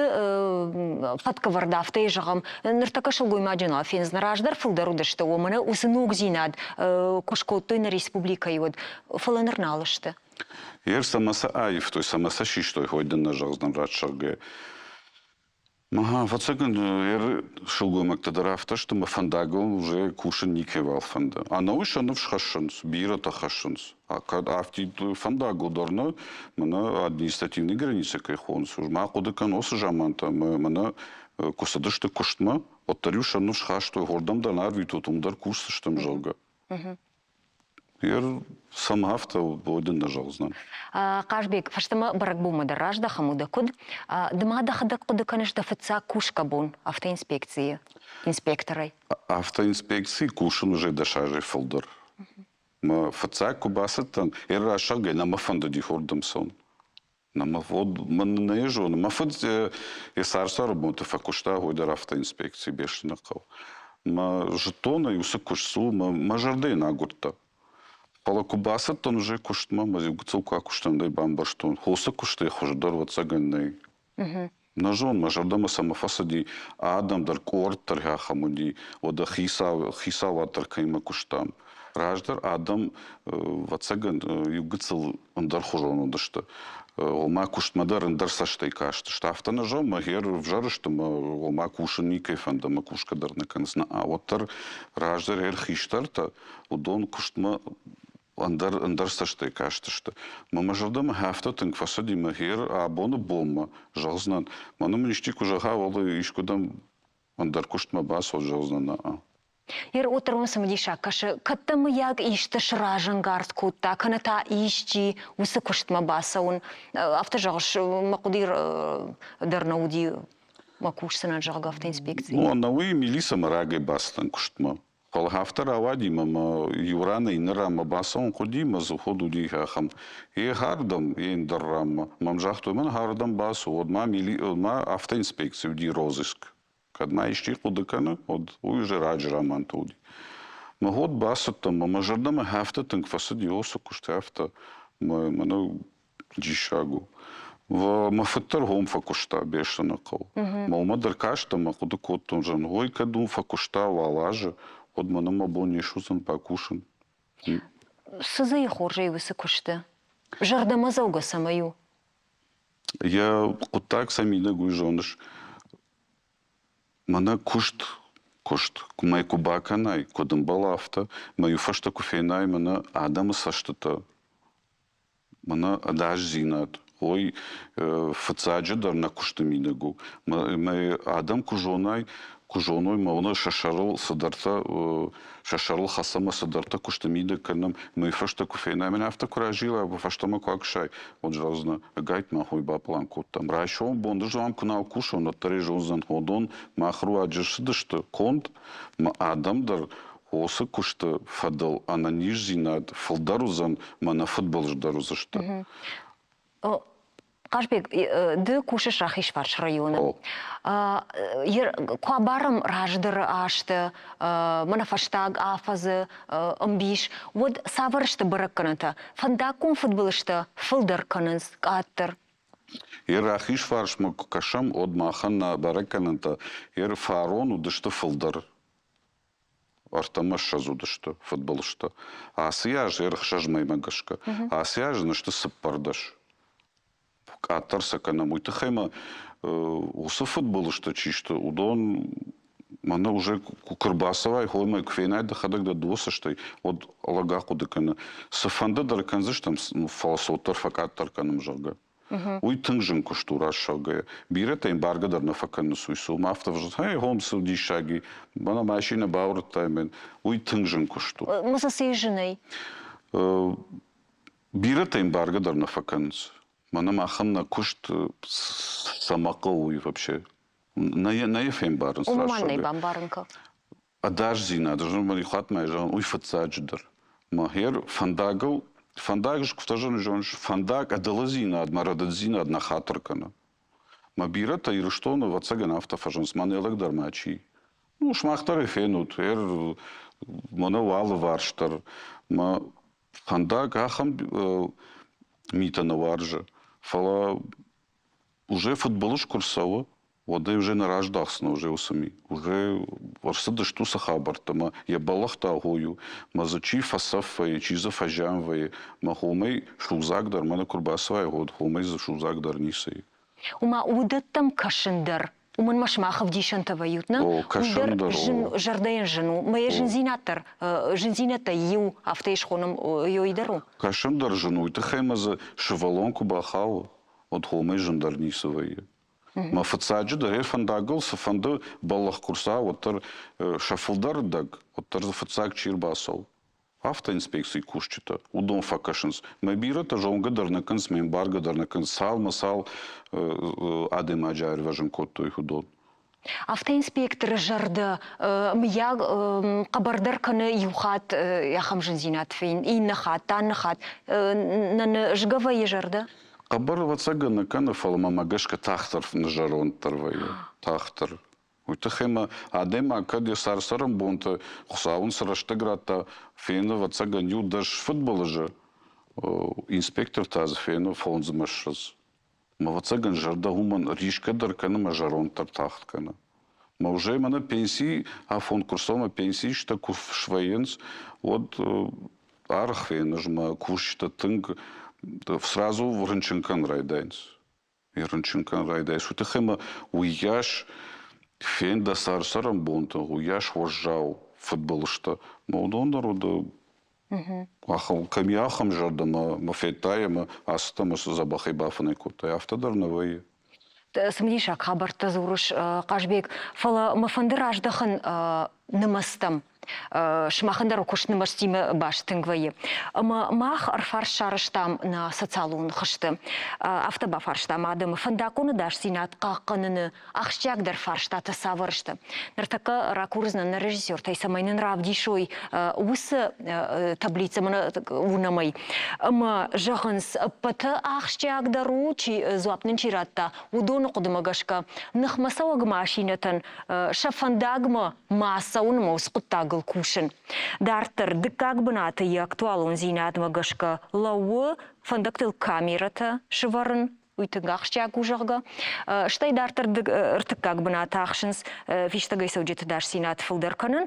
фаткаварда в той жағам ныртакашыл гоймаджина фенз нараждар фылдарудышты оманы усы ног зинад кошкоттой на республика йод фаланырналышты. Самаса аев той самаса шиштой хойден на жағздан радшарге. Ага, вацаган шулгоймакта драфта, что мы фандагал уже кушан никевал фанда. А науш анов шхашанс, бирата хашанс. А когда авти фандагал дорна, мана административные границы кайхонс. Уж ма кодекан оса жаманта, мана кусадышты куштма, оттарюш анов шхаштой гордам данар витутумдар кусаштым жалга. Сам авто боден на жалзна. Кажбек, фаштама баракбума да ражда хамуда куд, дмада хадак куда конечно фца кушка бун автоинспекции инспекторой. Автоинспекции кушан уже дашажи фолдер. Ма фца кубасатан шага на мафанда ди хордамсон. На мафод маннежо, на мафод сарса работа факушта гойдер автоинспекции бешнакал. Ма жетона юса кушсу, ма жарды на гурта. Пала кубасат тон уже куштма, мази целка куштан дай бамбаштон. Хоса куштай хождар вацаганнай. Нажон мажардама самофасади адам дар корт тарга хамуди, ода хиса ватар кайма куштам. Раждар адам вацаган югцел андар хожон дашта. Олма куштмадар андар саштай кашта. Штафта нажон магер вжарыштам олма кушан никайфанда ма кушкадар наканзна. А оттар раждар хиштарта удон куштма андар саштай каштышты. Мама жардама хафта тынк фасади магер, а бону болма жалзнан. Ману мништик уже хавалы ишкудам андар куштма бас от жалзнана. Отрон самдиша, каше каттамы яг иштыш ражан гард кутта, каната ишчи усы куштма басаун. Автожалш макудир дарнауди макушсана жалга автоинспекции. Ну, науи милиса марагай бастан куштма. Халхафтар авади мама юрана инрама басаун кудима зуходу дихахам. Хардам индаррама. Мамжахту мен хардам басу одма автоинспекцию ди розыск. Кадма ишти кудыканы от уйже раджраман туди. Магот басаттам мама жардама хафта тынк фасади осу куштафта мана дишагу. В мафаттар хом факушта бешана кал. Малма даркашта макуды коттон жан. Ой кадум факушта валажа. От мана мабони шузан пакушан. Сызы и хоржей высокушты. Жардама зауга самаю. Я кутак самина гуйжоныш. Мана кушт. Кумай кубаканай. Кодым балафта. Маю фашта куфейнай мана адама саштата. Мана адаж зинат. Ой, фацаджа дар на куштаминагу. Май адам кужонай, кужоной мауна шашарыл садарта, шашарыл хасама садарта куштамида канам. Май фашта куфейна. Мен авто куражила, фаштама куакшай. Вот жразна гайт махой баплан коттам. Райшон бонда жам кунал кушон, оттаре жонзан ходон, махру аджашдышты конт, ма адам дар осы кушта фадал, ана ниж зинад, фалдарузан, мана футбол ждарузашта. Кажбек, ды кушаш рахиш варш районы. Куабарам раждыр ашты, мана фаштаг афазы, амбиш. Вот саварышты баракканата. Фандакун футболышты фылдар канынс аттыр. Рахиш фарш ма кашам од маханна баракканата. Фарон удышты фылдар. Артамаш шазудышты футболышты. Асияж шажмай магашка. Асияж нышты сыппардаш. Аттарса канам уйтахайма осы футбол что чисто удон мана уже кукырбасовай хоймай кфейнай да хадак да доса что от алагаху да кана сафанда дарканзыш там фалсотар факаттар канам жага уй тыңжын куштура шага бирет эмбарга дар на факанны суйсу мафтав жат хай хомсу дишаги бана машина бауртаймен уй тыңжын кушту Маса сейжинай бирет эмбарга дар на факанс Мана маханна кушт самакауй вообще. На ефем барн страшно. Уманный бамбарынка. А даже зина, даже мали хат май жан уй фацадждар. Махер фандагал, фандагш куфтажан жан фандаг адалазина адмарадзина адна хатркана. Мабира та ирштона вацаган автофажанс манелак дармачи. Ну шмахтар ефенут, мана вал варштар. Ма фандаг ахам мита наваржа. Фала уже футболыш курсова, вот и уже нарождался, уже у сами. Уже варсады что сахабартама, я балахта гою, мазачи фасафы, чиза фажамвы, махомей шузагдар, мана курбасвай год, хомей за шузагдар нисей. Ума удаттам кашындар. Умын машмахов дишантава ютна. О, кашындар, о. Жардайын жыну. Мая жынзинаттар. Жынзината ю автейшхоным йойдару. Кашындар жену, это хаймаза шевалонку бахау, от хомей жандар нисовые. Ма фацаджи да фандагл фанда баллах курса оттар шафылдар даг оттар фацаг чирбасов. Автоинспекции кушчита удон факашинс. Мабира та жонга дарнаканс мембарга дарнаканс сал масал адем аджар важен котто их удон. Автоинспектор жарды мияг қабардар каны юхат яхам жынзинат фейн. Иннахат, таннахат. Наны жгавайы жарды? Қабар вацага на кана фалма магашка тахтар на жарон тарвай. Тахтар. Уйтахема адема кади сарсарам бонта хусаун сарашта грата фена вацага ню даш футбола же инспектор таз фена фонз машаз. Ма вацага жарда гуман ришка дар кана мажарон тар тахт кана. Ма уже мана пенсии а фонд курсома пенсии шта куф шваенс от архвена жма кушта тынг сразу в Рынченкан райдайнс. И Рынченкан райдайнс. Уйтахема уяш фен да сарсарам бонта, уяш вожжау футболышта. Маудон народа ахал камиахам жарда ма фетая ма астама забахай бафаны кута. Автодарновые. Сымдишак хабарта зурыш Қажбек. Фала мафандыр аждахын нымастам. Шмахандар куш нымастимы баш тынгвайы. Ама мах арфар шарыштам на социалуын хышты. Автоба фарштам адым фандакуны даш синат қаққыныны ақшчагдар фарштаты савырышты. Нартака ракурзна на режиссер тайсамайнын равдишой усы таблица мына унамай. Ама жағынс пыты ақшчагдару чи зуапнын чиратта удоны қудымагашка нықмасауаг машинатын шафандагма масауын маусқыттагыл кушын. Дартыр дыкак бынаты и актуалун зинатма гашка лауы фандактыл камерата шыварын уйтынгақшчак ужағға. Штай дартыр ыртыкак бынаты ақшынс фиштагай сауджеті даш синат фылдарканын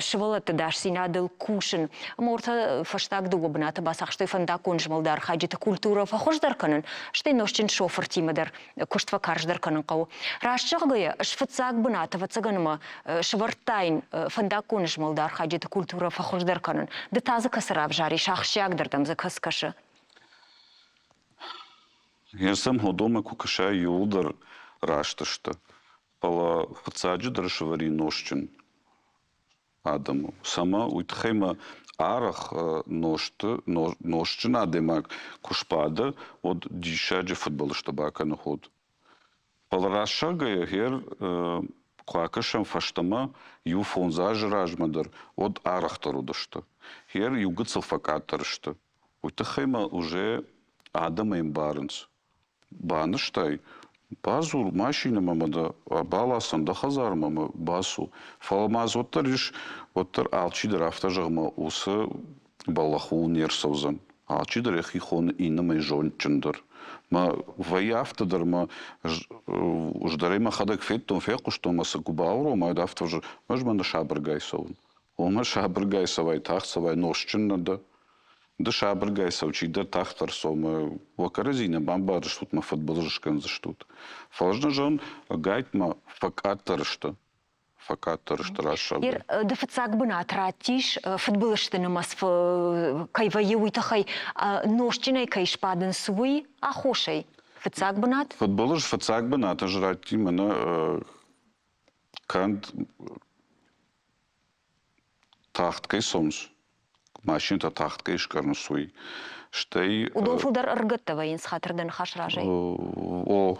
шывалаты даш синадыл кушын. Морта фаштаг дуғы бынаты басақ штай фандакун жмалдар хаджеті культура фахождарканын. Штай ношчын шофыр тимадар куштва карждарканын қау. Рашчағгая шфыцак бынаты вацаганыма шывартайн фандакун жмалдар хаджеті культура фахождарканын. Дытазы касырап жари шақшчагдырдам за каскашы. Я сам ходома кукаша юлдар рашташта. Пала фацаджи драшвари ношчин адаму. Сама уйтхема арах ношчин адемак кушпада от дишаджи футболышта баканы ход. Пала рашагая хер куакашам фаштама ю фонзажи ражмадар от арахтарудашта. Хер югыцл факатарышта. Уйтхема уже адама им барынс. Баныштай, базур машина мамада, баласын да хазар мама басу. Фаламаз оттар иш, оттар алчидер автожағма усы балахул нерсаузан. Алчидер эхи хон инамай жончындар. Ма вай автодар ма ждарема хадак феттон феку, что маса губауру, ма автожар, мажманда шабыргайсаун. Ома шабыргайсавай тахсавай ношчыннада. Да шабыргайсав, чида тахтар сома вакаразина бамба раштут ма футболжышкан заштут. Фалжна жон гайтма факатарышта. Факатарышта рашабы. Ир дефицак бына тратиш футболыштыны мас кайвайы уйтахай ношчинай кайшпадын суй ахошай. Фицак бынат? Футболыш фицак бынат ажрати мана канд тахткай сомс. Машина тахткай шкарны суй. Штай... Удон фулдар ыргыттава инс хатырдан хашражай. О.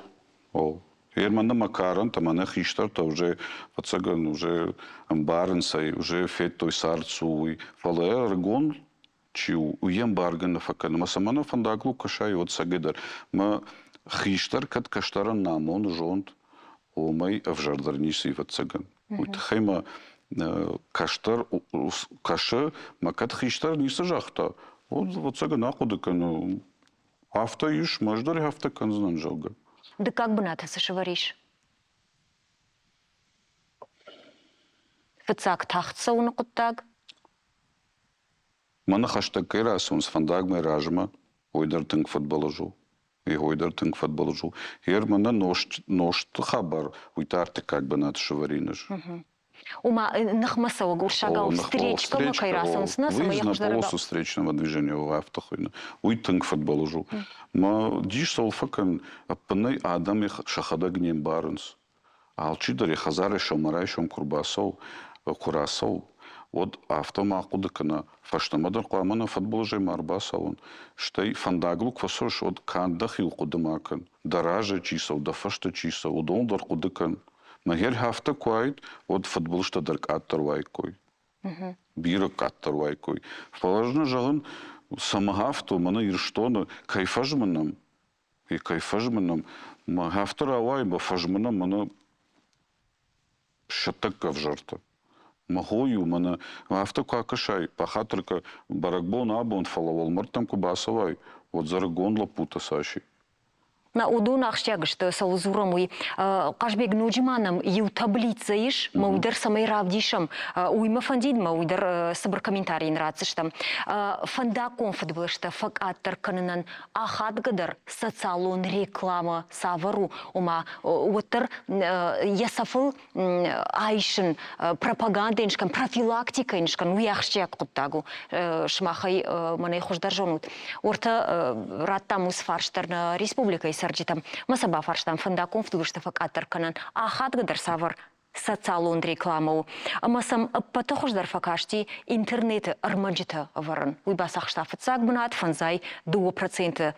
Ерманда макаран, там она хиштар, то уже пацаган, уже амбаренсай, уже фет той сарцуй. Фале аргон, чиу, уем барган на факан. Ма самана фандаглу кашай от сагидар. Ма хиштар кат каштаран намон жонт. Омай авжардарниси пацаган. Уйтхайма каштар, каша, ма кат хиштар ниса жахта. Вот сага нахуды, ну, Hafta iş, majdır hafta kanzınan jalga. Да как бы на ты шеваришь? Фыцак тахтса уны куттаг? Mana hashtag kerasons vandaag met Rajma, hoider tink futbalaju. И hoider tink futbalaju. Hier mana nost хабар, уйтарте как бы над шеваринаш. Ума нахмаса угур шагал встречка, мы кайрасон сна, сама я Выезд на полосу встречного движения в автохуйна. Уйтинг футболужу. Ма диш солфакан апнай адам их шахада гнем барынс. Алчидари хазаре шомарай шом курбасов, курасов. Вот автомакудыкана фаштамадар кламана футболжей марбасован. Штай фандаглу квасош от кандах илкудымакан. Даража чисов, да фашта чисов, удондар кудыкан. Магер хафта куайт, от футболшта дарк аттар вайкой. Бира каттар вайкой. Положено жағын самахафту, мана ирштона кайфажманам. И кайфажманам. Ма хафтар авай, ба фажманам, мана шатакка в жарта. Махою, мана хафта куакашай. Пахатрка баракбон абон фалавал, мартам кубасавай. Вот зарагон лапута саши. На удун ахщагышты салузурамуй кашбек нуджманом ю таблица иш маудер самай равдишам уйма фандид маудер сабр комментарий нрацыштам фанда конфутболышта факаттар канынан ахат гадар социалон реклама савару ума уттер ясафыл айшын пропаганда иншкан профилактика иншкан уяхщак куттагу шмахай манай хождар жонут орта раттамус фарштарна республика сарджитам масаба фарштам фандаком фтугышта факаттар канан ахат гадар савар социалон рекламу масам патохождар факашти интернет армаджита варан уйбасахшта фацак бунат фанзай 2%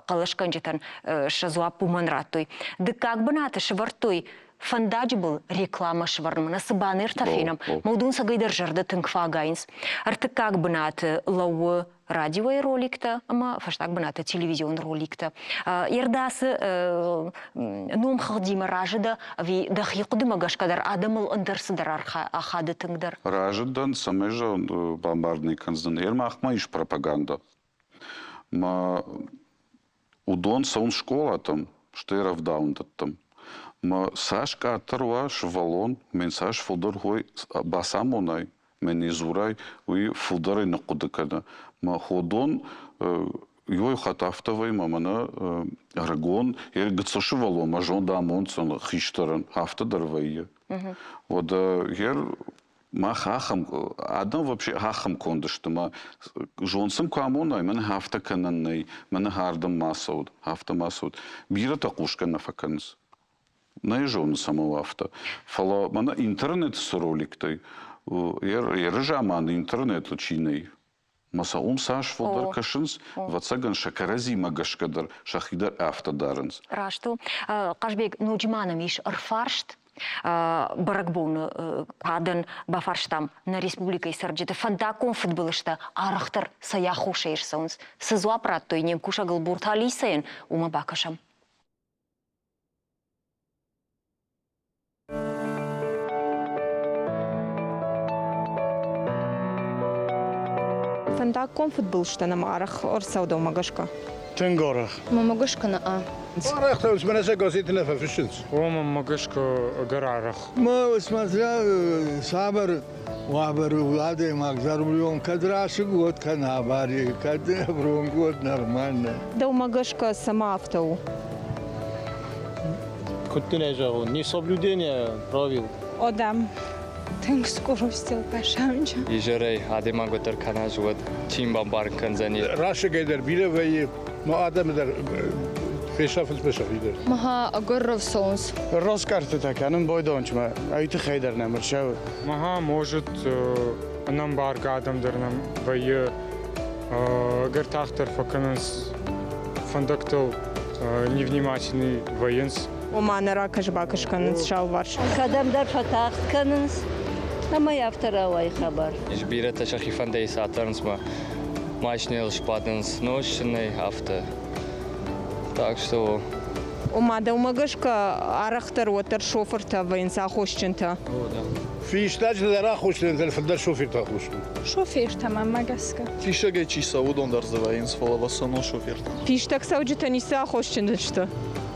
калашканжитан шазуа пуманратуй да как бунат швартой фандаджбл реклама шварн насабанер тафинам модун сагайдар жарда тынкфагайнс арты как бунат лау радио роликта, ама фаштак бната телевизион роликта. Ердасы ном халдима ражда ви дахиқдыма гашкадар адамыл ындырсыдар ахады тыңдар. Раждан самежа бомбардный канздан. Ерма ахма иш пропаганда. Ма удон саун школа там, что равдаун там. Ма сашка атарва швалон, мен саш фудор хой басамонай. Мен изурай уи фудары накудыкана. Ма ходон йой хатафтавай мамана арагон ер гцошивало мажон да монсон хиштаран хафтадарвайя. Вот ер ма хахам адам вообще хахам кондышты ма жонсым камонай мен хафта кананнай мен хардам масауд хафта масауд бира такушка нафаканс. Наезжон самого авто. Фала мана интернет с роликтой. Ер жаман интернет учиной. Масаум саш фолдер кашинс, вацаган шакарази магашкадар, шахидар автодаранс. Рашту, кашбек нуджманам иш арфаршт, баракбон кадан бафарштам на республика Сарджита фандакон футболышта арахтар саяхушейш саунс. Сызуа праттой нем кушагал бурталисен ума бакашам. Фандаком футболышта нам арах орсаудо магашка. Тенгорах. Мамагашка на а. Арах там с мене газети не фашинц. Ома магашка гарарах. ما اسمه صابر وابر ولاده ماغزار بيوم كدراش قوت كان عباري كد برون قوت نرمان Да магашка сама автоу. كنت نجاو не соблюдение правил. Одам. Тэнк скоростил пашамча. Ижерей адема готер канажуат тим бамбар канзани. راش قدر بيله وي ما ادم در فيشافل بشافيدر. Маха агорров соус. راس карты так анын бойдонч ма айты хайдар намыр шау. Маха может нам барга адамдарнам вайы гартахтар факанас фандактал невнимательный военс. Омана ракаш бакашканын шау варш. Кадамдар фатахт канынс. Ама яфтаравай хабар. Ижбира ташахи фандей сатарнс ма мачнел шпаденс ношенный авто. Так что Ома да магашка арахтар отер шоферта военса хошчента. О, да. في اشتاج لرا خوش لنزل في الدار شوفي تاخوش شوفير تمام ماجسكا فيشاجي تشي ساودون دار زواين سفولا واسانو شوفير فيش так сауджита ниса خوشن что.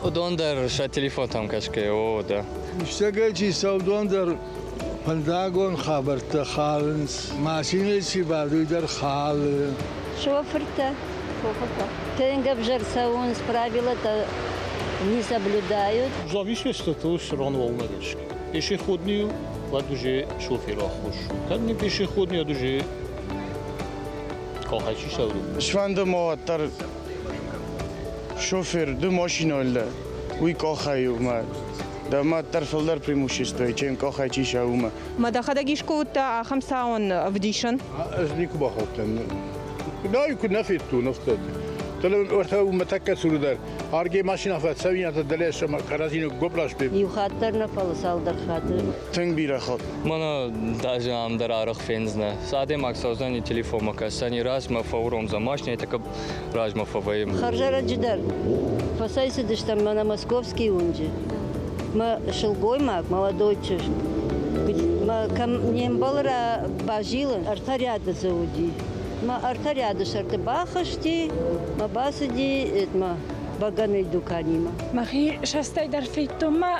Удондер ша телефон там кашке, о, да. اشتغل شي سودون در فنداغون خبرت خالنس ماشين شي بعدو در خال Шофер-то, Тенгабжар Саунс правила-то не соблюдают. Зависит от того, что рано волнуешься. Пешеходный, вот уже шофер охош. Как не пешеходный, а уже кахачи шауру. شفند ما تر شوفر دو ماشین oldu. وی کاخای اومد. دما طرفلدار примущество, чем кахай чи шаума. ما دخل гишкута خمسة وديشن. ازنيكو باخوتن لا يكون نفيتو نفتت تلو ورثو متكسر در ارجي ماشين فات سوينا تدلش كرازينو قبلاش بي يخاطرنا فالصالدر خاطر. تنگ بیره خود. Мана даже амдар арах фензна. Саде максаузани телефон макасани раз ма фауром замашни, так раз ма фаваим. Харжара джидар. Фасайся дыштам на московский унджи. Мы шелгой мак, молодой чеш. Мы камнембалра бажилан, артаряда зауди. Мы артаряда шарты бахашти, мы басади, мы баганы дуканима. مخي شستای در فیتوما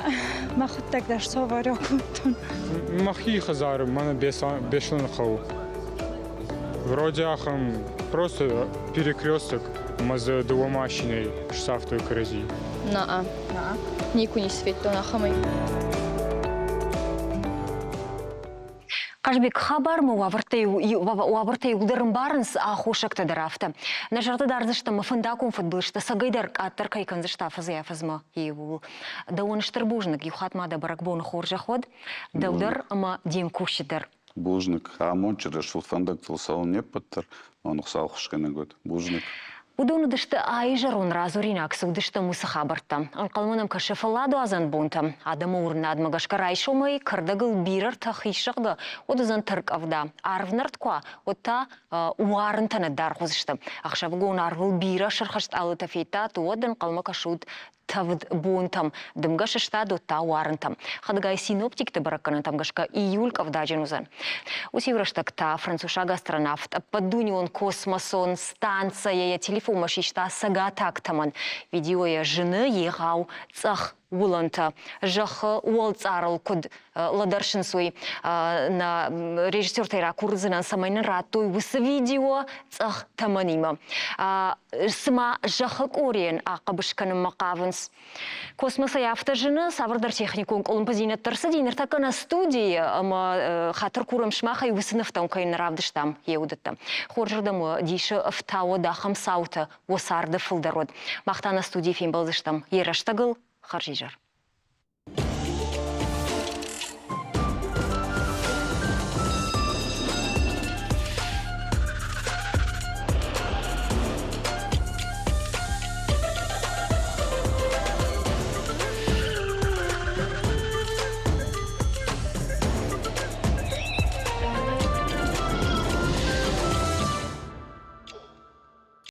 ما خود تک در سوارا کنتون Махи хазар, мана бешлен хау. Вроде ахам просто перекресток, маза двумашиной шсафтую крази. نعم نیکو نیست فیتونا خمی Кажбек хабар мы уавыртей ударым барынс ахушакты дырафты. Нажарды дарзышты мыфындакум футбылышты сагайдар аттар кайканзышта фазыяфызма еул. Да он штырбужник юхатмада баракбоны хоржа ход, дылдар ама дем кушидыр. Бужник. А мончер решил фандак тылсал не паттар. Он ухсал хушканы год. Бужник. Удону дышты айжарун разуринаксы удышты мусы хабарта. Анқалманам кашефаладу азан бунта. Адамы урна адмагашка райшумай кырдагыл бирар тахишықты. Одызан тырк авда. Арвнартква. Отта уарынтаны дар хузышты. Ақшавгон арвыл бира шырхашт алы тафейта. Туодан қалма кашуд тавд бунтам. Дымгашы штаду та уарынтам. Хадгай синоптикті баракканы тамгашка июльк авдаджинузан. Усивраштак та француша гастронавт. Падуни он космосон станция телефон машишта сага тактаман. Видеоя жены егау цах уланта. Жах уолцарл код ладаршин свой на режиссер тайра курзынан самайнын раттой высы видео цах таманима. Сыма жахык ориен ақабышканым мақавынс. Космоса яфта жены савырдар техникун колумпазинат тарсы дейнер такана студии хатыр курам шмаха и высыныфтам кайын равдыштам еудыттам. Хоржырдам диші ыфтауы дахам сауты осарды фылдарод. Мақтана студии фейм балзыштам ераштагыл харжижар.